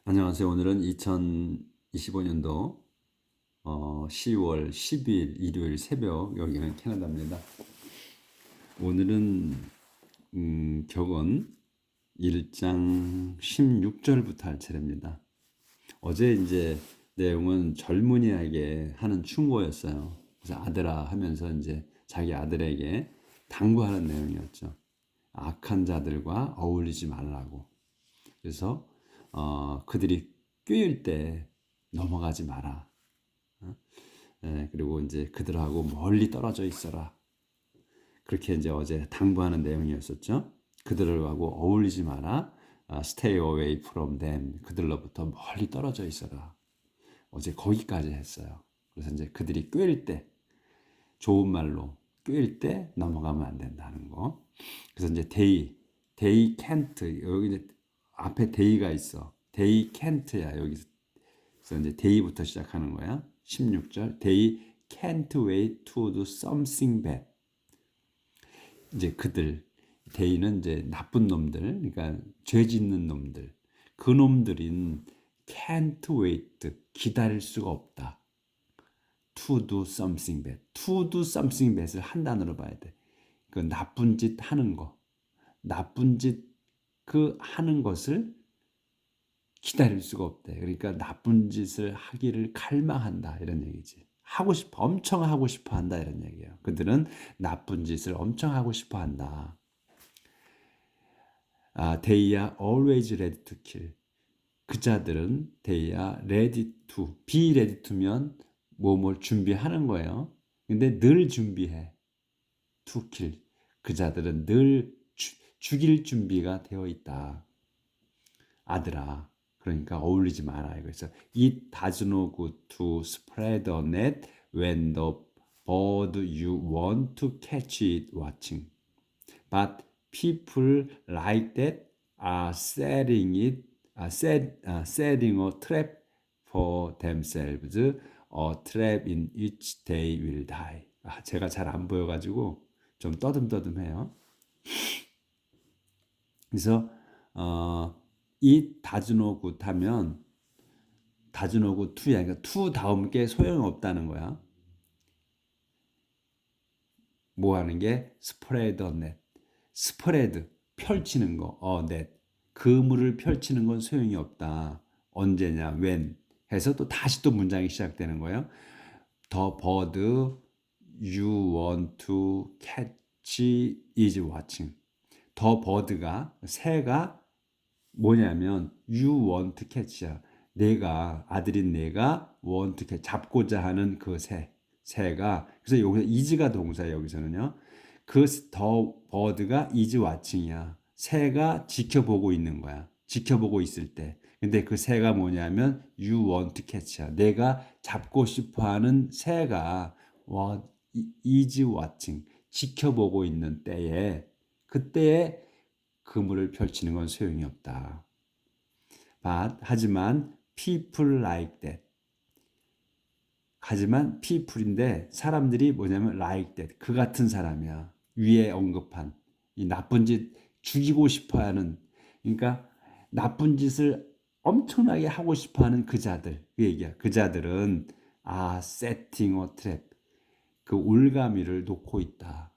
안녕하세요. 오늘은 2025년도 10월 10일 일요일 새벽, 여기는 캐나다입니다. 오늘은 격언 1장 16절부터 할 차례입니다. 어제 이제 내용은 젊은이에게 하는 충고였어요. 그래서 아들아 하면서 이제 자기 아들에게 당부하는 내용이었죠. 악한 자들과 어울리지 말라고. 그래서 그들이 꾀일 때 넘어가지 마라. 그리고 이제 그들하고 멀리 떨어져 있어라. 그렇게 이제 어제 당부하는 내용이었었죠. 그들하고 어울리지 마라. Stay away from them. 그들로부터 멀리 떨어져 있어라. 어제 거기까지 했어요. 그래서 이제 그들이 꾀일 때, 좋은 말로 꾀일 때 넘어가면 안 된다는 거. 그래서 이제 they can't, 여기 이제 앞에 they가 있어. they can't야 여기서. 그래서 이제 they부터 시작하는 거야. 16절. They can't wait to do something bad. 이제 그들, they는 이제 나쁜 놈들, 그러니까 죄 짓는 놈들. 그 놈들인 can't wait, 기다릴 수가 없다. to do something bad. to do something bad을 한 단어로 봐야 돼. 그 나쁜 짓 하는 거. 나쁜 짓 그 하는 것을 기다릴 수가 없대. 그러니까 나쁜 짓을 하기를 갈망한다 이런 얘기지. 하고 싶어, 엄청 하고 싶어 한다 이런 얘기예요. 그들은 나쁜 짓을 엄청 하고 싶어 한다. They are always ready to kill. 그 자들은 they are ready to, be ready to면 뭘 준비하는 거예요. 근데 늘 준비해. to kill. 그 자들은 늘 죽일 준비가 되어 있다. 아들아. 그러니까 어울리지 마라 이거죠. It does no good to spread a net when the bird you want to catch is watching. But people like that are setting a trap for themselves, a trap in which they will die. 제가 잘 안 보여가지고 좀 떠듬떠듬해요. 그래서 이 다즈노굿 하면 다즈노굿 투야. 그러니까 투 다음 게 소용이 없다는 거야. 뭐 하는 게 스프레드 넷. 스프레드 펼치는 거. 넷. 그물을 펼치는 건 소용이 없다. 언제냐? when 해서 또 다시 또 문장이 시작되는 거예요. The bird you want to catch is watching. The bird가 새가 뭐냐면 you want to catch야. 내가 아들인 내가 want to catch 잡고자 하는 그 새가 그래서 여기서 is가 동사예요. 여기서는요. 그 the bird가 is watching이야. 새가 지켜보고 있는 거야. 지켜보고 있을 때. 근데 그 새가 뭐냐면 you want to catch야. 내가 잡고 싶어하는 새가 is watching 지켜보고 있는 때에 그때에 그물을 펼치는 건 소용이 없다. 하지만 people like that. 하지만 people인데 사람들이 뭐냐면 like that. 그 같은 사람이야. 위에 언급한 이 나쁜 짓 죽이고 싶어하는 그러니까 나쁜 짓을 엄청나게 하고 싶어하는 그 자들 그 얘기야. 그 자들은 setting a trap. 그 올가미를 놓고 있다.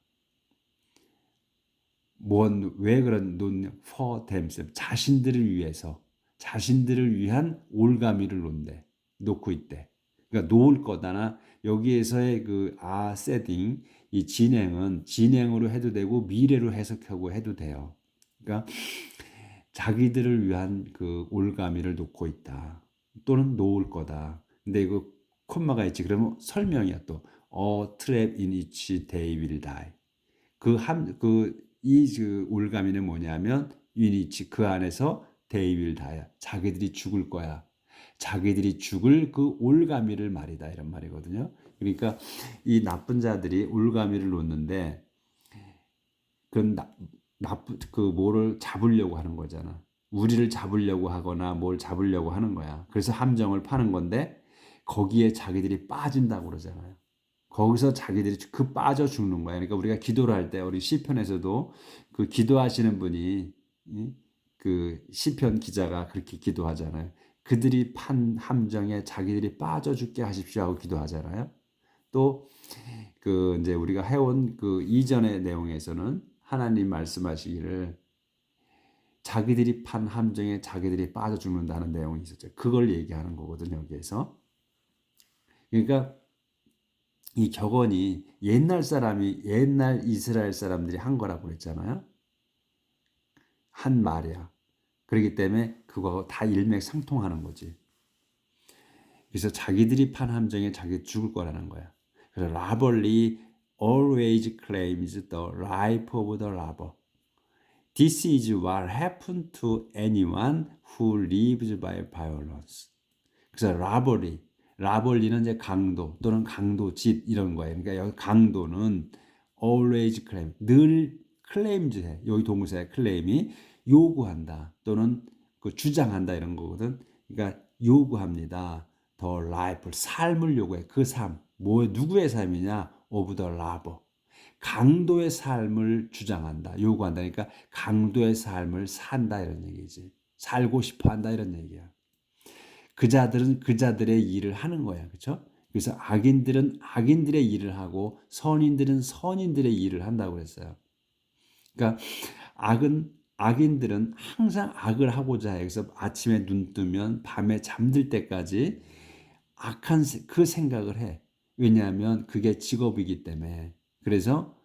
왜 그런 놓냐? For themselves. 자신들을 위해서. 자신들을 위한 올가미를 놓고 있대. 그러니까 놓을 거다나 여기에서의 그 setting 이 진행은 진행으로 해도 되고 미래로 해석하고 해도 돼요. 그러니까 자기들을 위한 그 올가미를 놓고 있다. 또는 놓을 거다. 근데 이거 콤마가 있지. 그러면 설명이야 또. A trap in which they will die. 이 올가미는 뭐냐면 유니치 그 안에서 they will die. 자기들이 죽을 거야. 자기들이 죽을 그 올가미를 말이다 이런 말이거든요. 그러니까 이 나쁜 자들이 올가미를 놓는데 뭐를 잡으려고 하는 거잖아. 우리를 잡으려고 하거나 뭘 잡으려고 하는 거야. 그래서 함정을 파는 건데 거기에 자기들이 빠진다고 그러잖아요. 거기서 자기들이 빠져 죽는 거야. 그러니까 우리가 기도를 할 때 우리 시편에서도 그 기도하시는 분이 그 시편 기자가 그렇게 기도하잖아요. 그들이 판 함정에 자기들이 빠져 죽게 하십시오 하고 기도하잖아요. 또 그 이제 우리가 해온 그 이전의 내용에서는 하나님 말씀하시기를 자기들이 판 함정에 자기들이 빠져 죽는다는 내용이 있었죠. 그걸 얘기하는 거거든요, 여기에서. 그러니까 이 격언이 옛날 이스라엘 사람들이 한 거라고 그랬잖아요. 한 말이야. 그렇기 때문에 그거 다 일맥상통하는 거지. 그래서 자기들이 판 함정에 자기 죽을 거라는 거야. 그래서 라벌리 always claims the life of the robber. This is what happened to anyone who lives by violence. 그래서 라벌리는 이제 강도 또는 강도짓 이런 거예요. 그러니까 여기 강도는 always claim, 늘 claims해. 여기 동사의 claim이 요구한다 또는 그 주장한다 이런 거거든. 그러니까 요구합니다. The life, 삶을 요구해. 그 삶, 누구의 삶이냐? Of the robber. 강도의 삶을 주장한다, 요구한다. 그러니까 강도의 삶을 산다 이런 얘기지. 살고 싶어 한다 이런 얘기야. 그자들은 그자들의 일을 하는 거야. 그렇죠? 그래서 악인들은 악인들의 일을 하고 선인들은 선인들의 일을 한다고 그랬어요. 그러니까 악인들은 항상 악을 하고자 해요. 그래서 아침에 눈 뜨면 밤에 잠들 때까지 악한 그 생각을 해. 왜냐하면 그게 직업이기 때문에. 그래서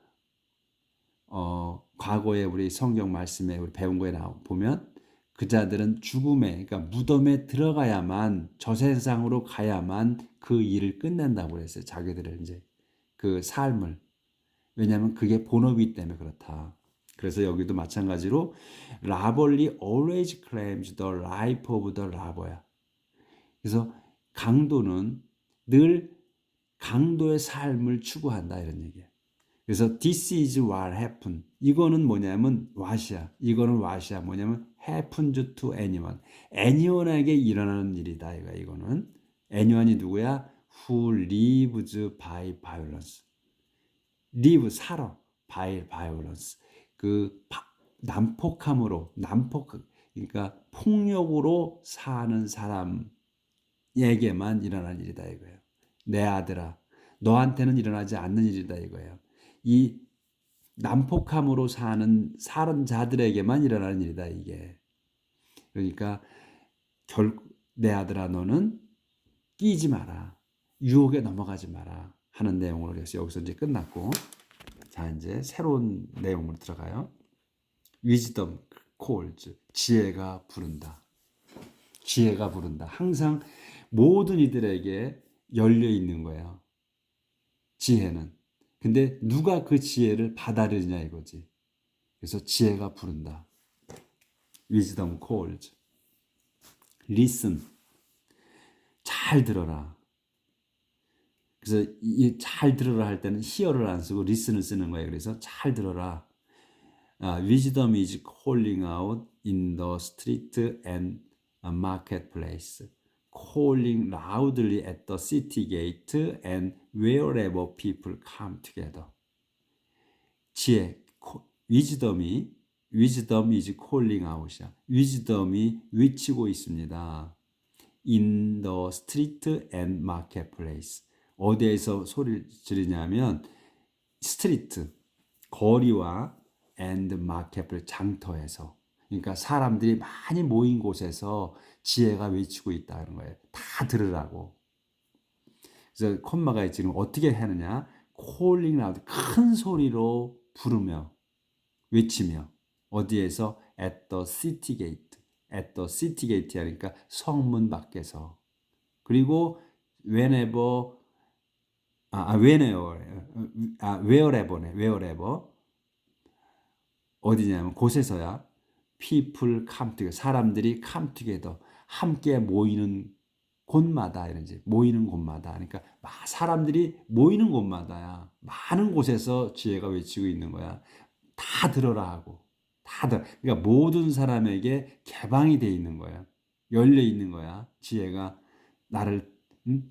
과거에 우리 성경 말씀에 우리 배운 거에 보면 그자들은 죽음에, 그러니까 무덤에 들어가야만, 저 세상으로 가야만 그 일을 끝낸다고 그랬어요. 자기들을 이제 그 삶을. 왜냐하면 그게 본업이기 때문에 그렇다. 그래서 여기도 마찬가지로 라벌리 always claims the life of the robber야. 그래서 강도는 늘 강도의 삶을 추구한다 이런 얘기야. 그래서 this is what happened. 이거는 뭐냐면 what이야. 이거는 what이야. 뭐냐면 happens to anyone. anyone에게 일어나는 일이다. 이거는 anyone이 누구야? Who lives by violence. live 살아. by violence. 그 난폭함으로 그러니까 폭력으로 사는 사람에게만 일어날 일이다 이거예요. 내 아들아, 너한테는 일어나지 않는 일이다 이거예요. 이 난폭함으로 사는 자들에게만 일어나는 일이다 이게. 그러니까 내 아들아 너는 끼지 마라. 유혹에 넘어가지 마라 하는 내용으로 해서 여기서 이제 끝났고, 자 이제 새로운 내용으로 들어가요. Wisdom calls. 지혜가 부른다. 지혜가 부른다. 항상 모든 이들에게 열려 있는 거예요. 지혜는. 근데 누가 그 지혜를 받아들이냐 이거지. 그래서 지혜가 부른다. Wisdom calls. Listen. 잘 들어라. 그래서 이 잘 들어라 할 때는 hear를 안 쓰고 listen을 쓰는 거예요. 그래서 잘 들어라. Wisdom is calling out in the street and marketplace. Calling loudly at the city gate and wherever people come together. 지혜, wisdom is calling out이야. wisdom이 외치고 있습니다. In the street and marketplace. 어디에서 소리를 지르냐면 스트리트, 거리와 and marketplace, 장터에서. 그러니까 사람들이 많이 모인 곳에서 지혜가 외치고 있다는 거예요. 다 들으라고. 그래서 콤마가 지금 어떻게 하느냐? calling out, 큰 소리로 부르며 외치며. 어디에서? at the city gate. at the city gate 하니까 성문 밖에서. 그리고 wherever 어디냐면 곳에서야. people come together. 사람들이 come together. 함께 모이는 곳마다 이런지 모이는 곳마다. 그러니까 사람들이 모이는 곳마다야. 많은 곳에서 지혜가 외치고 있는 거야. 다 들어라 하고. 다 들어. 그러니까 모든 사람에게 개방이 돼 있는 거야. 열려 있는 거야. 지혜가 나를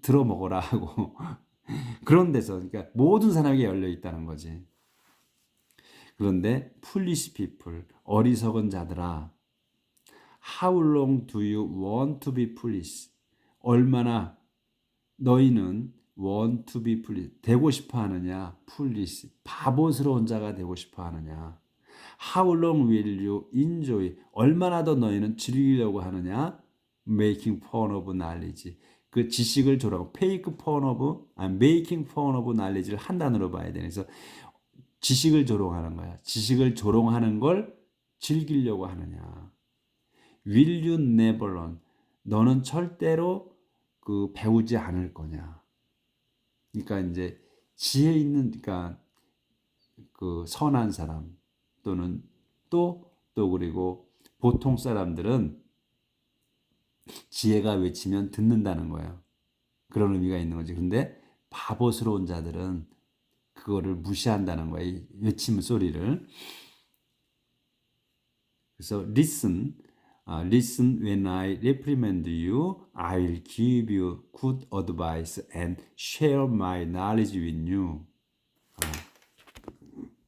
들어 먹어라 하고. 그런 데서 그러니까 모든 사람에게 열려 있다는 거지. 그런데 foolish people, 어리석은 자들아, How long do you want to be foolish? 얼마나 너희는 want to be foolish, 되고 싶어 하느냐? foolish, 바보스러운 자가 되고 싶어 하느냐? How long will you enjoy? 얼마나 더 너희는 즐기려고 하느냐? Making fun of knowledge. 그 지식을 조롱, fake fun of, making fun of knowledge를 한 단어로 봐야 돼. 그래서 지식을 조롱하는 거야. 지식을 조롱하는 걸 즐기려고 하느냐? Will you never learn? 너는 절대로 그 배우지 않을 거냐? 그러니까 이제 지혜 있는, 그러니까 그 선한 사람 또는 또 그리고 보통 사람들은 지혜가 외치면 듣는다는 거예요. 그런 의미가 있는 거지. 근데 바보스러운 자들은 그거를 무시한다는 거예요. 이 외침 소리를. 그래서 listen when I reprimand you. I will give you good advice and share my knowledge with you.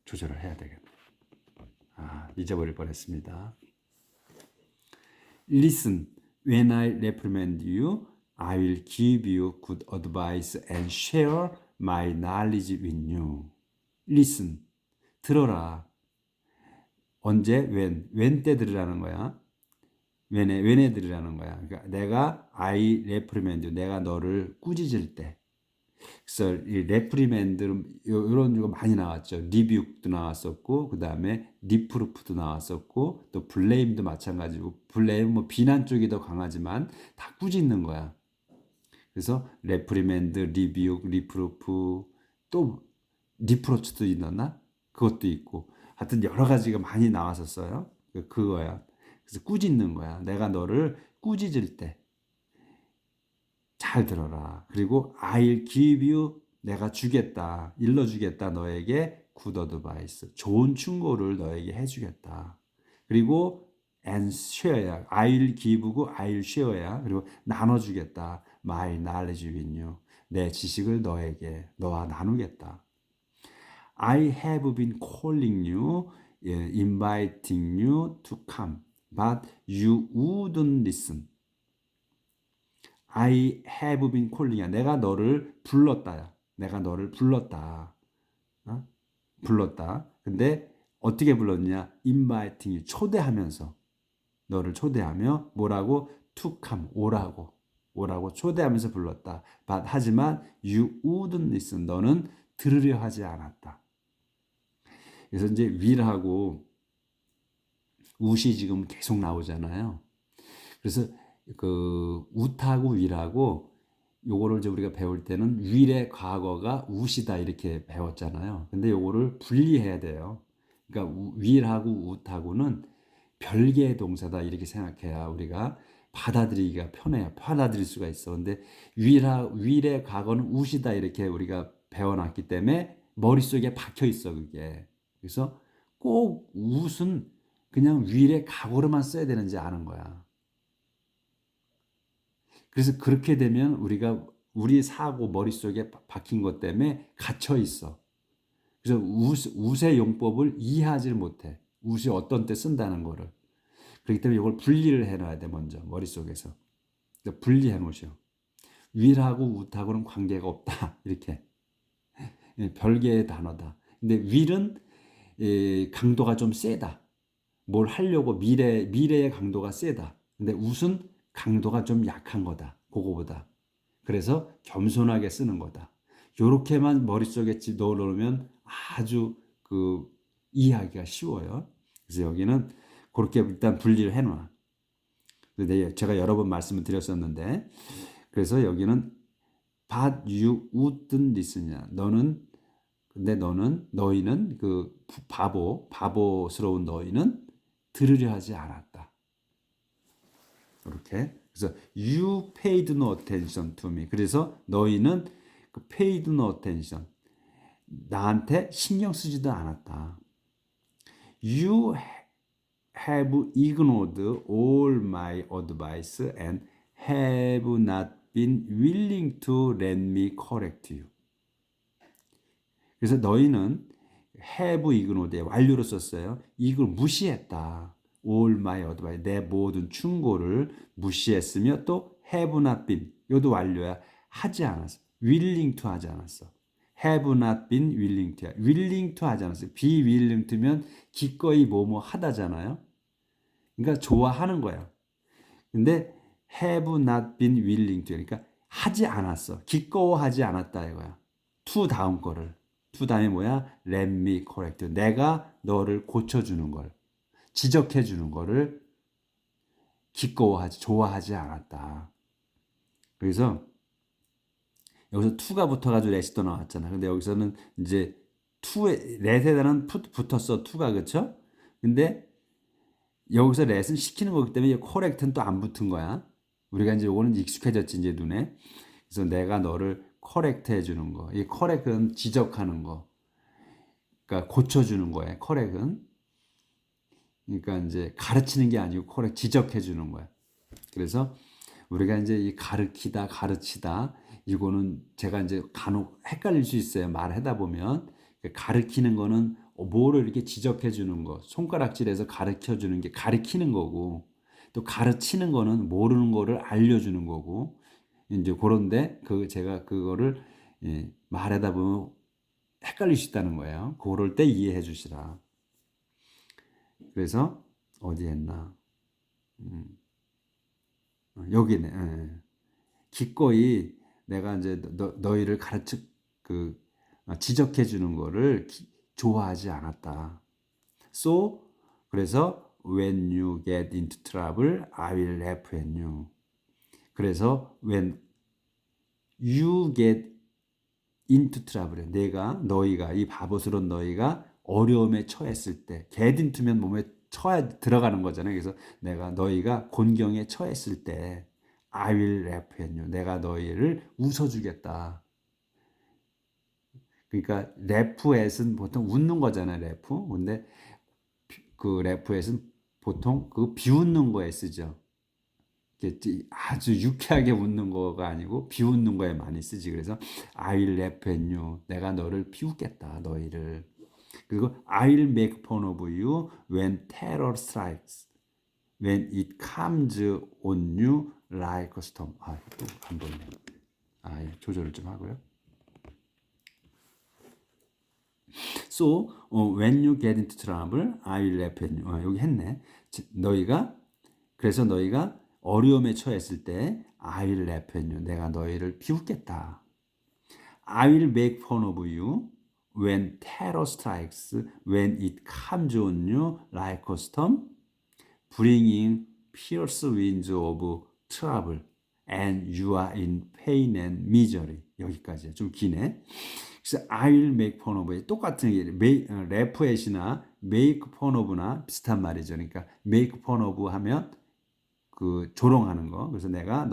조절을 해야 되겠네. 잊어버릴 뻔했습니다. Listen, when I reprimand you, I will give you good advice and share my knowledge with you. Listen, 들어라. 언제? when 때 들으라는 거야. when에 들으라는 거야. 그러니까 내가 I reprimand you, 내가 너를 꾸짖을 때. 그래서 이 reprimand 이런 거 많이 나왔죠. rebuke도 나왔었고, 그 다음에 reproof도 나왔었고, 또 blame도 마찬가지고, blame 뭐 비난 쪽이 더 강하지만 다 꾸짖는 거야. 그래서 reprimand, rebuke, reproof, 또 reproach도 있었나? 그것도 있고, 하여튼 여러 가지가 많이 나왔었어요. 그거야. 그래서 꾸짖는 거야. 내가 너를 꾸짖을 때 잘 들어라. 그리고 I'll give you, 내가 주겠다, 일러주겠다, 너에게 good advice, 좋은 충고를 너에게 해주겠다. 그리고 and share야. I'll give고 I'll share야. 그리고 나눠주겠다. My knowledge with you. 내 지식을 너와 나누겠다. I have been calling you, inviting you to come, but you wouldn't listen. I have been calling이야. 내가 너를 불렀다. 내가 너를 불렀다. 불렀다. 근데 어떻게 불렀냐? inviting you, 초대하면서. 너를 초대하며 뭐라고? to come, 오라고 초대하면서 불렀다. But 하지만 you wouldn't listen. 너는 들으려 하지 않았다. 그래서 이제 will하고 would이 지금 계속 나오잖아요. 그래서 그 would하고 will하고 요거를 이제 우리가 배울 때는 will의 과거가 would이다 이렇게 배웠잖아요. 근데 요거를 분리해야 돼요. 그러니까 will하고 would하고는 별개의 동사다 이렇게 생각해야 우리가 받아들이기가 편해요. 받아들일 수가 있어. 근데 will의 과거는 would이다 이렇게 우리가 배워놨기 때문에 머릿속에 박혀 있어 그게. 그래서 꼭 would은 그냥 will의 과거로만 써야 되는지 아는 거야. 그래서 그렇게 되면 우리가 우리 사고 머릿속에 박힌 것 때문에 갇혀 있어. 그래서 would의 용법을 이해하지 못해. would이 어떤 때 쓴다는 거를. 그렇기 때문에 이걸 분리를 해놔야 돼 먼저 머릿속에서. 분리해 놓으셔. will하고 would하고는 관계가 없다 이렇게. 별개의 단어다. 근데 will은 강도가 좀 세다. 뭘 하려고 미래의 강도가 세다. 근데 would은 강도가 좀 약한 거다. 그거보다. 그래서 겸손하게 쓰는 거다. 요렇게만 머릿속에 넣어놓으면 아주 그 이해하기가 쉬워요. 그래서 여기는 그렇게 일단 분리를 해놔. 제가 여러 번 말씀을 드렸었는데, 그래서 여기는 but you wouldn't listen이야. 너희는 그 바보스러운 너희는 들으려 하지 않았다. 이렇게. 그래서 you paid no attention to me. 그래서 너희는 그 paid no attention, 나한테 신경 쓰지도 않았다. You have ignored all my advice and have not been willing to let me correct you. 그래서 너희는 have ignored, 완료로 썼어요. 이걸 무시했다. all my advice, 내 모든 충고를 무시했으며 또 have not been, 이것도 완료야. 하지 않았어. willing to 하지 않았어. have not been willing to, willing to 하지 않았어. be willing to면 기꺼이 뭐뭐 하다잖아요. 그러니까 좋아하는 거야. 근데 have not been willing to, 그러니까 하지 않았어. 기꺼워하지 않았다 이거야. to 다음 거를. to 다음에 뭐야? let me correct you. 내가 너를 고쳐주는 걸, 지적해주는 거를 기꺼워하지, 좋아하지 않았다. 그래서 여기서 to가 붙어가지고 let이 또 나왔잖아. 근데 여기서는 이제 to에, let에다는 붙었어. to가, 그쵸? 근데 여기서 let은 시키는 거기 때문에 correct는 또 안 붙은 거야. 우리가 이제 이거는 익숙해졌지, 이제 눈에. 그래서 내가 너를 correct 해주는 거. 이 correct은 지적하는 거. 그러니까 고쳐주는 거예요. correct은. 그러니까 이제 가르치는 게 아니고 correct, 지적해주는 거야. 그래서 우리가 이제 이 가르치다, 이거는 제가 이제 간혹 헷갈릴 수 있어요. 말하다 보면. 가르치는 거는 뭐를 이렇게 지적해 주는 거, 손가락질해서 가르쳐 주는 게 가르치는 거고, 또 가르치는 거는 모르는 거를 알려주는 거고, 이제 그런데 제가 그거를 말하다 보면 헷갈릴 수 있다는 거예요. 그럴 때 이해해 주시라. 그래서 어디 했나? 여기네. 기꺼이 내가 이제 너희를 지적해 주는 거를 좋아하지 않았다. So, 그래서 when you get into trouble, I will laugh at you. 그래서 when you get into trouble, 너희가 이 바보스러운 너희가 어려움에 처했을 때, get into면 몸에 들어가는 거잖아요. 그래서 너희가 곤경에 처했을 때 I will laugh at you. 내가 너희를 웃어주겠다. 그러니까 laugh at은 보통 웃는 거잖아요. laugh. 근데 그 laugh at은 보통 그 비웃는 거에 쓰죠. 아주 유쾌하게 웃는 거가 아니고 비웃는 거에 많이 쓰지. 그래서 I will laugh at you. 내가 너를 비웃겠다. 너희를. 그리고 I will make fun of you when terror strikes. When it comes on you like a storm. 또 안 보이네. 조절을 좀 하고요. So, when you get into trouble, I will laugh at you. 여기 했네. 그래서 너희가 어려움에 처했을 때 I will laugh at you. 내가 너희를 비웃겠다. I will make fun of you when terror strikes, when it comes on you like a storm, bringing fierce winds of trouble, and you are in pain and misery. 여기까지 좀 기네. 그래서 I will make fun of you. 똑같은 게 laugh at이나 make fun of나 비슷한 말이죠. 그러니까 make fun of 하면 조롱하는 거. 그래서 내가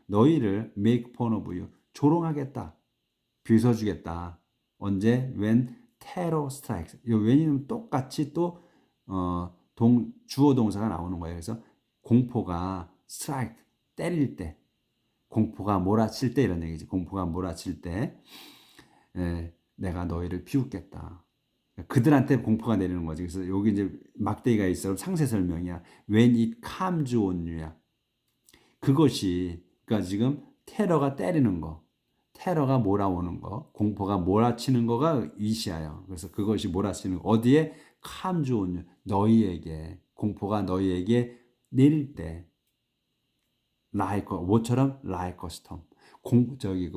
너희를 make fun of you. 조롱하겠다. 비웃어주겠다. 언제? When terror strikes. when이면 똑같이 또 주어 동사가 나오는 거예요. 그래서 공포가 strike, 때릴 때, 공포가 몰아칠 때 이런 얘기지. 공포가 몰아칠 때 내가 너희를 비웃겠다. 그들한테 공포가 내리는 거지. 그래서 여기 이제 막대기가 있어. 상세 설명이야. When it comes on you야. 그것이, 그러니까 지금 테러가 때리는 거, 테러가 몰아오는 거, 공포가 몰아치는 거가 이시야요. 그래서 그것이 몰아치는 거. 어디에? comes on you. 너희에게, 공포가 너희에게 내릴 때, like, 뭐처럼? like a storm.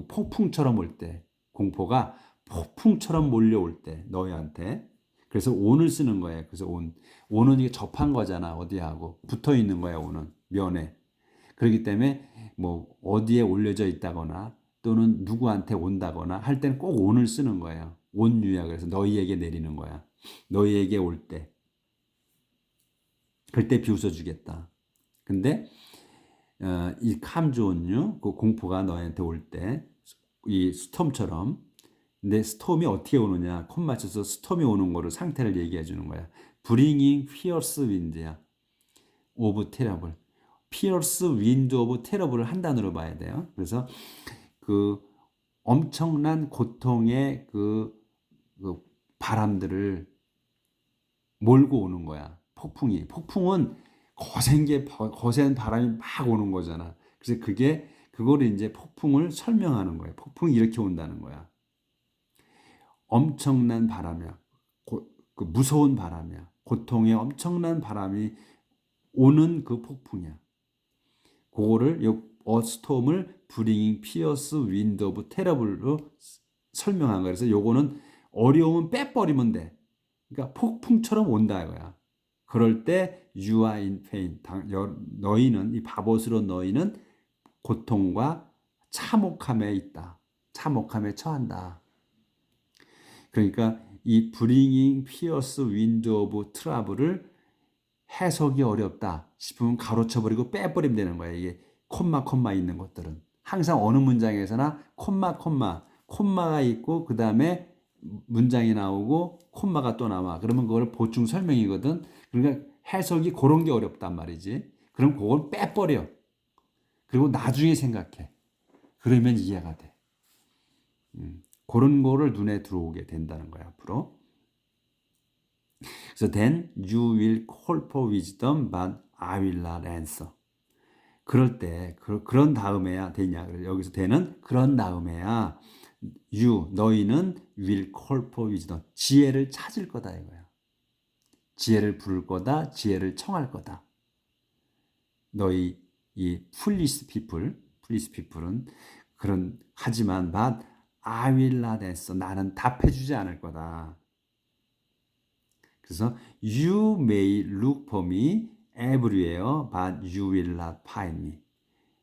폭풍처럼 올 때, 공포가 폭풍처럼 몰려올 때, 너희한테. 그래서 on을 쓰는 거예요. 그래서 on은 이게 접한 거잖아. 어디하고 붙어 있는 거야. on은 면에. 그렇기 때문에 뭐 어디에 올려져 있다거나 또는 누구한테 온다거나 할 때는 꼭 on을 쓰는 거예요. on유야. 그래서 너희에게 내리는 거야. 너희에게 올 때. 그때 비웃어 주겠다. 근데 이 comes on you, 그 공포가 너희한테 올 때, 이 스톰처럼. 근데 스톰이 어떻게 오느냐? 콤 맞춰서 스톰이 오는 거를 상태를 얘기해 주는 거야. Bringing fierce wind야. of terrible. fierce wind of terrible을 한 단어로 봐야 돼요. 그래서 엄청난 고통의 바람들을 몰고 오는 거야. 폭풍은 거센 바람이 막 오는 거잖아. 그래서 그거를 이제 폭풍을 설명하는 거예요. 폭풍이 이렇게 온다는 거야. 엄청난 바람이야. 그 무서운 바람이야. 고통의 엄청난 바람이 오는 그 폭풍이야. 그거를 스톰을 bringing fierce wind of terrible로 설명한 거야. 그래서 요거는 어려움은 빼버리면 돼. 그러니까 폭풍처럼 온다 이거야. 그럴 때 you are in pain. 너희는 이 바보스러운 너희는 고통과 참혹함에 있다. 참혹함에 처한다. 그러니까 이 bringing fierce wind of trouble을 해석이 어렵다 싶으면 가로쳐버리고 빼버리면 되는 거야. 이게 콤마 있는 것들은 항상 어느 문장에서나 콤마가 있고 그 다음에 문장이 나오고 콤마가 또 나와. 그러면 그걸 보충 설명이거든. 그러니까 해석이 그런 게 어렵단 말이지. 그럼 그걸 빼버려. 그리고 나중에 생각해. 그러면 이해가 돼. 그런 거를 눈에 들어오게 된다는 거야 앞으로. 그래서 then you will call for wisdom, but I will not answer. 그럴 때 그런 다음에야 되냐? 여기서 then은 그런 다음에야 너희는 will call for wisdom. 지혜를 찾을 거다 이거야. 지혜를 부를 거다. 지혜를 청할 거다. 너희 이 foolish people은 그런 하지만 but I will not answer. 나는 답해주지 않을 거다. 그래서 you may look for me everywhere, but you will not find me.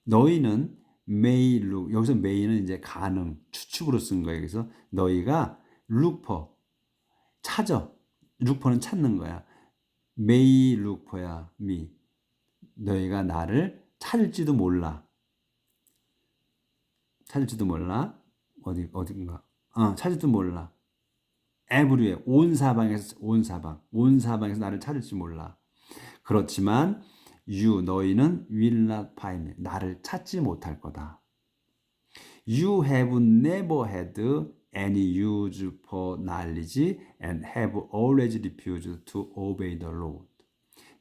너희는 may look, 여기서 may는 이제 가능, 추측으로 쓴 거예요. 그래서 너희가 look for, 찾아. look for는 찾는 거야. may look for야, me. 너희가 나를 찾을지도 몰라. 어딘가. 찾을지도 몰라. everywhere, 온 사방에서 나를 찾을지 몰라. 그렇지만 너희는 will not find me. 나를 찾지 못할 거다. You have never had any use for knowledge and have always refused to obey the Lord.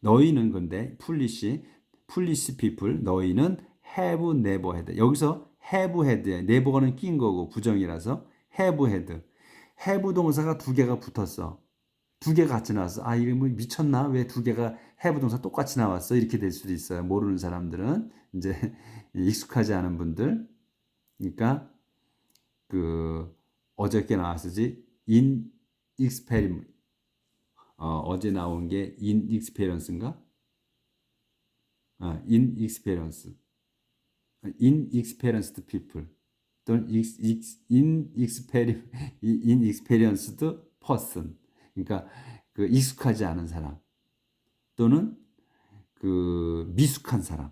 너희는 근데 foolish people, 너희는 have never had. 여기서 have had에 never는 낀 거고 부정이라서 have had. have 동사가 두 개가 붙었어. 두 개가 같이 나왔어. 아, 이거 뭐 미쳤나? 왜 두 개가 have 동사 똑같이 나왔어? 이렇게 될 수도 있어요. 모르는 사람들은 이제 익숙하지 않은 분들. 그러니까 그 어저께 나왔었지. in experiment. 어제 나온 게 inexperience인가? inexperienced people 또는 inexperienced person. 그러니까 그 익숙하지 않은 사람 또는 그 미숙한 사람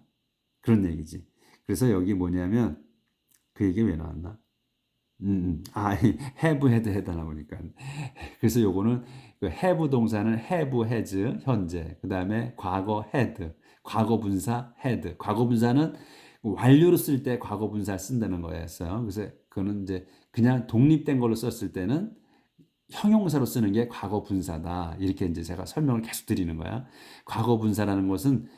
그런 얘기지. 그래서 여기 뭐냐면 그 얘기 왜 나왔나? have had 해달라 보니까. 그래서 요거는 그 have 동사는 have has 현재. 그다음에 과거 had 과거 분사 had. 과거 분사는 완료로 쓸 때 과거 분사를 쓴다는 거였어요. 그래서 그거는 이제 그냥 독립된 걸로 썼을 때는 형용사로 쓰는 게 과거 분사다. 이렇게 이제 제가 설명을 계속 드리는 거야. 과거 분사라는 것은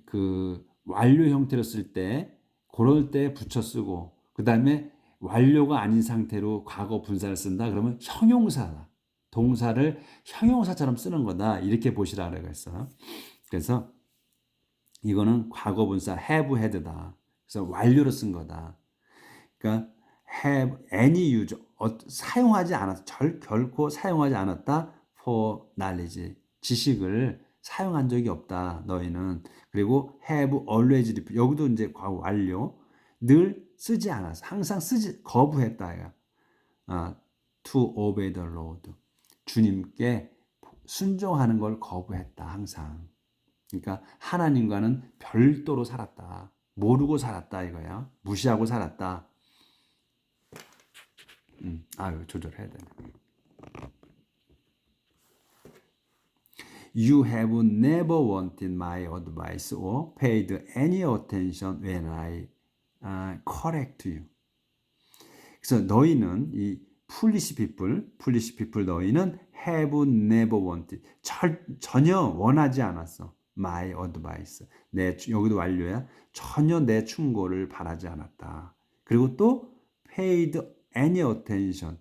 그 완료 형태로 쓸 때 그럴 때 붙여 쓰고 그다음에 완료가 아닌 상태로 과거 분사를 쓴다. 그러면 형용사다. 동사를 형용사처럼 쓰는 거다. 이렇게 보시라고 했어요. 그래서 이거는 과거 분사 have had다. 그래서 완료로 쓴 거다. 그러니까 have any use 사용하지 않았다. 결코 사용하지 않았다. for knowledge 지식을 사용한 적이 없다. 너희는. 그리고 have always 여기도 이제 과거 완료 늘 쓰지 않았어. 항상 거부했다. to obey the Lord 주님께 순종하는 걸 거부했다. 항상. 그러니까 하나님과는 별도로 살았다. 모르고 살았다 이거야. 무시하고 살았다. 조절해야 되네. You have never wanted my advice or paid any attention when I correct you. 그래서 너희는 이 foolish people 너희는 have never wanted. 전혀 원하지 않았어. my advice. 여기도 완료야. 전혀 내 충고를 바라지 않았다. 그리고 또 paid any attention.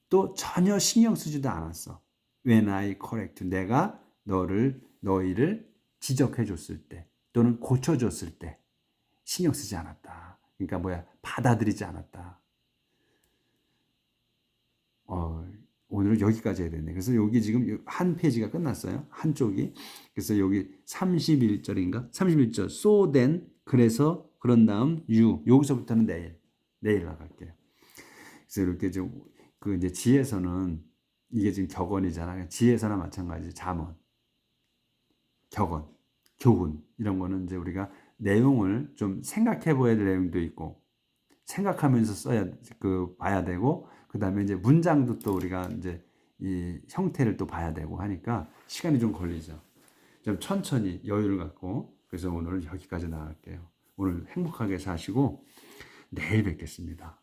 또 전혀 신경 쓰지도 않았어. When I correct. 내가 너희를 지적해 줬을 때 또는 고쳐 줬을 때 신경 쓰지 않았다. 그러니까 뭐야? 받아들이지 않았다. 오늘은 여기까지 해야 되네. 그래서 여기 지금 한 페이지가 끝났어요. 한쪽이. 그래서 여기 31절인가? 31절. So then. 그래서 그런 다음 you. 여기서부터는 내일 나갈게요. 그래서 이렇게 좀 그 이제 지혜서는 이게 지금 격언이잖아요. 지혜서나 마찬가지. 잠언, 격언, 교훈 이런 거는 이제 우리가 내용을 좀 생각해 보아야 될 내용도 있고 생각하면서 봐야 되고 그다음에 이제 문장도 또 우리가 이제 이 형태를 또 봐야 되고 하니까 시간이 좀 걸리죠. 좀 천천히 여유를 갖고 그래서 오늘은 여기까지 나갈게요. 오늘 행복하게 사시고 내일 뵙겠습니다.